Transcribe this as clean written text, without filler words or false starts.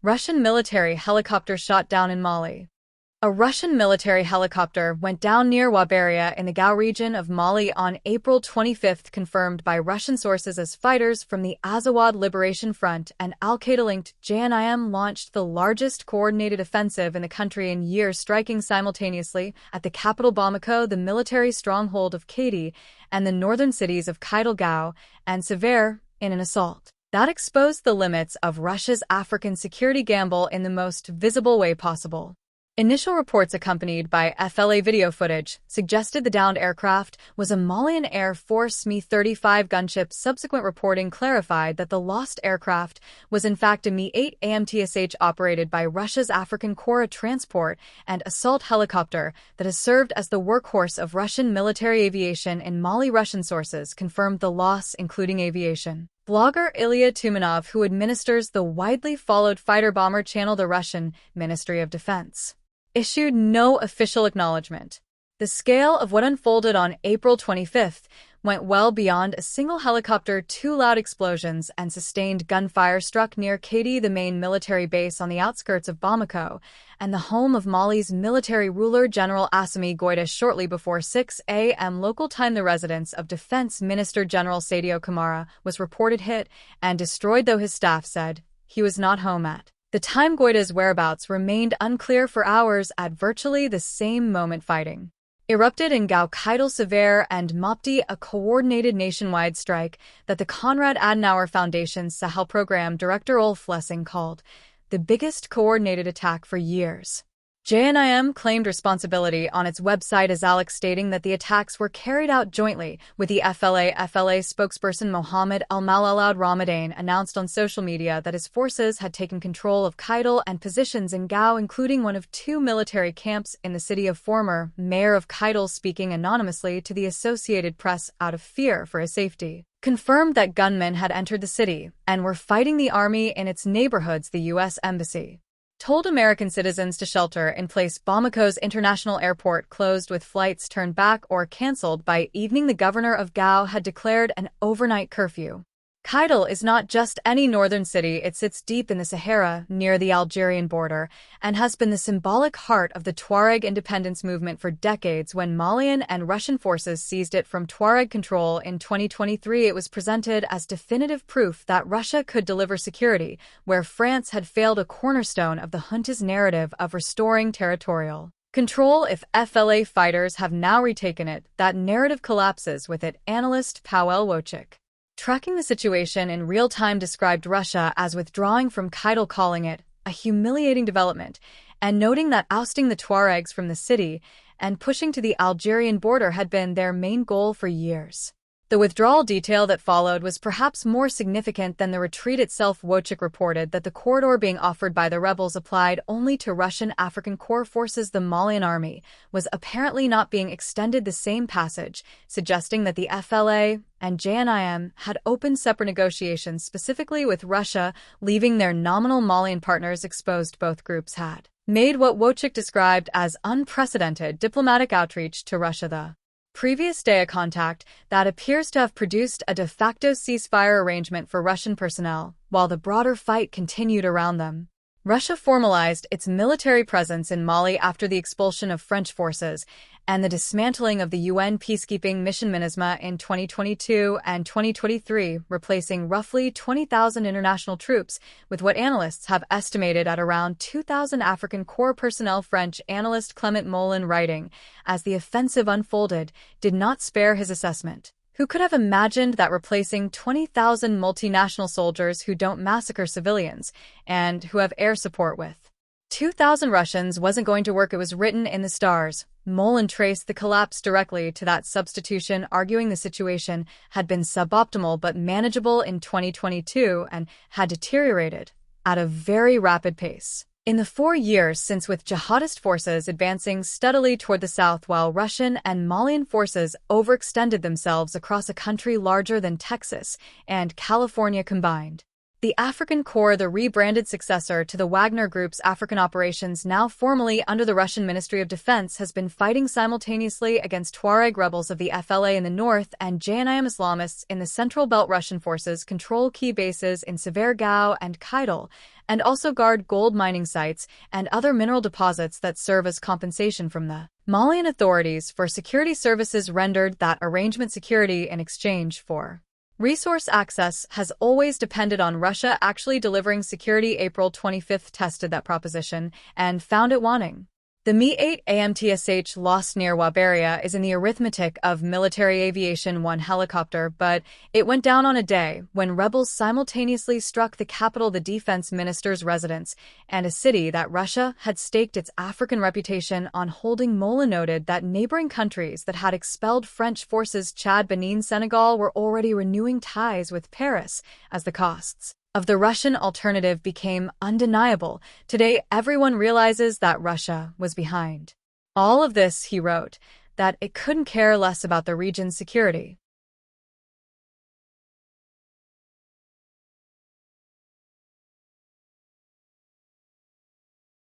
Russian military helicopter shot down in Mali. A Russian military helicopter went down near Wabaria in the Gao region of Mali on April 25, confirmed by Russian sources as fighters from the Azawad Liberation Front and al-Qaeda-linked JNIM launched the largest coordinated offensive in the country in years, striking simultaneously at the capital Bamako, the military stronghold of Kidal, and the northern cities of Kidal, Gao, and Severe in an assault that exposed the limits of Russia's African security gamble in the most visible way possible. Initial reports accompanied by FLA video footage suggested the downed aircraft was a Malian Air Force Mi-35 gunship. Subsequent reporting clarified that the lost aircraft was in fact a Mi-8AMTSH operated by Russia's African Corps transport and assault helicopter that has served as the workhorse of Russian military aviation in Mali. Russian sources confirmed the loss, including aviation blogger Ilya Tumanov, who administers the widely followed Fighterbomber channel. The Russian Ministry of Defense issued no official acknowledgement. The scale of what unfolded on April 25 went well beyond a single helicopter. Two loud explosions and sustained gunfire struck near Kidal, the main military base on the outskirts of Bamako, and the home of Mali's military ruler General Assimi Goïta. Shortly before 6 a.m. local time, the residence of Defense Minister General Sadio Kamara was reported hit and destroyed, though his staff said he was not home at the time. Goïta's whereabouts remained unclear for hours. At virtually the same moment, fighting erupted in Gao, Kidal, Severe, and Mopti, a coordinated nationwide strike that the Konrad Adenauer Foundation's Sahel program director Ulf Lessing called the biggest coordinated attack for years. JNIM claimed responsibility on its website as Alex, stating that the attacks were carried out jointly with the FLA. FLA spokesperson Mohammed Al-Malaloud Ramadan announced on social media that his forces had taken control of Kidal and positions in Gao, including one of two military camps in the city. Of former mayor of Kidal, speaking anonymously to the Associated Press out of fear for his safety, confirmed that gunmen had entered the city and were fighting the army in its neighborhoods. The U.S. Embassy told American citizens to shelter in place. Bamako's international airport closed with flights turned back or canceled by evening. The governor of Gao had declared an overnight curfew. Kidal is not just any northern city. It sits deep in the Sahara near the Algerian border and has been the symbolic heart of the Tuareg independence movement for decades. When Malian and Russian forces seized it from Tuareg control in 2023, it was presented as definitive proof that Russia could deliver security, where France had failed, a cornerstone of the junta's narrative of restoring territorial control. If FLA fighters have now retaken it, that narrative collapses with it. Analyst Paweł Wojcik, tracking the situation in real time, described Russia as withdrawing from Kidal, calling it a humiliating development, and noting that ousting the Tuaregs from the city and pushing to the Algerian border had been their main goal for years. The withdrawal detail that followed was perhaps more significant than the retreat itself. Wojcik reported that the corridor being offered by the rebels applied only to Russian African Corps forces. The Malian army was apparently not being extended the same passage, suggesting that the FLA and JNIM had opened separate negotiations specifically with Russia, leaving their nominal Malian partners exposed. Both groups had made what Wojcik described as unprecedented diplomatic outreach to Russia. The previous day, a contact that appears to have produced a de facto ceasefire arrangement for Russian personnel, while the broader fight continued around them. Russia formalized its military presence in Mali after the expulsion of French forces and the dismantling of the UN peacekeeping mission MINUSMA in 2022 and 2023, replacing roughly 20,000 international troops with what analysts have estimated at around 2,000 African Corps personnel. French analyst Clement Molin, writing as the offensive unfolded, did not spare his assessment. Who could have imagined that replacing 20,000 multinational soldiers who don't massacre civilians and who have air support with 2,000 Russians wasn't going to work? It was written in the stars. Molin traced the collapse directly to that substitution, arguing the situation had been suboptimal but manageable in 2022 and had deteriorated at a very rapid pace in the 4 years since, with jihadist forces advancing steadily toward the south while Russian and Malian forces overextended themselves across a country larger than Texas and California combined. The African Corps, the rebranded successor to the Wagner Group's African operations, now formally under the Russian Ministry of Defense, has been fighting simultaneously against Tuareg rebels of the FLA in the north and JNIM Islamists in the central belt. Russian forces control key bases in Severe, Gao, and Kidal, and also guard gold mining sites and other mineral deposits that serve as compensation from the Malian authorities for security services rendered that arrangement security in exchange for resource access has always depended on Russia actually delivering security. April 25th tested that proposition and found it wanting. The Mi-8AMTSH lost near Wabaria is in the arithmetic of military aviation one helicopter, but it went down on a day when rebels simultaneously struck the capital, the defense minister's residence, and a city that Russia had staked its African reputation on holding. Mola noted that neighboring countries that had expelled French forces, Chad, Benin, Senegal, were already renewing ties with Paris as the costs of the Russian alternative became undeniable. Today, everyone realizes that Russia was behind all of this, he wrote, that it couldn't care less about the region's security.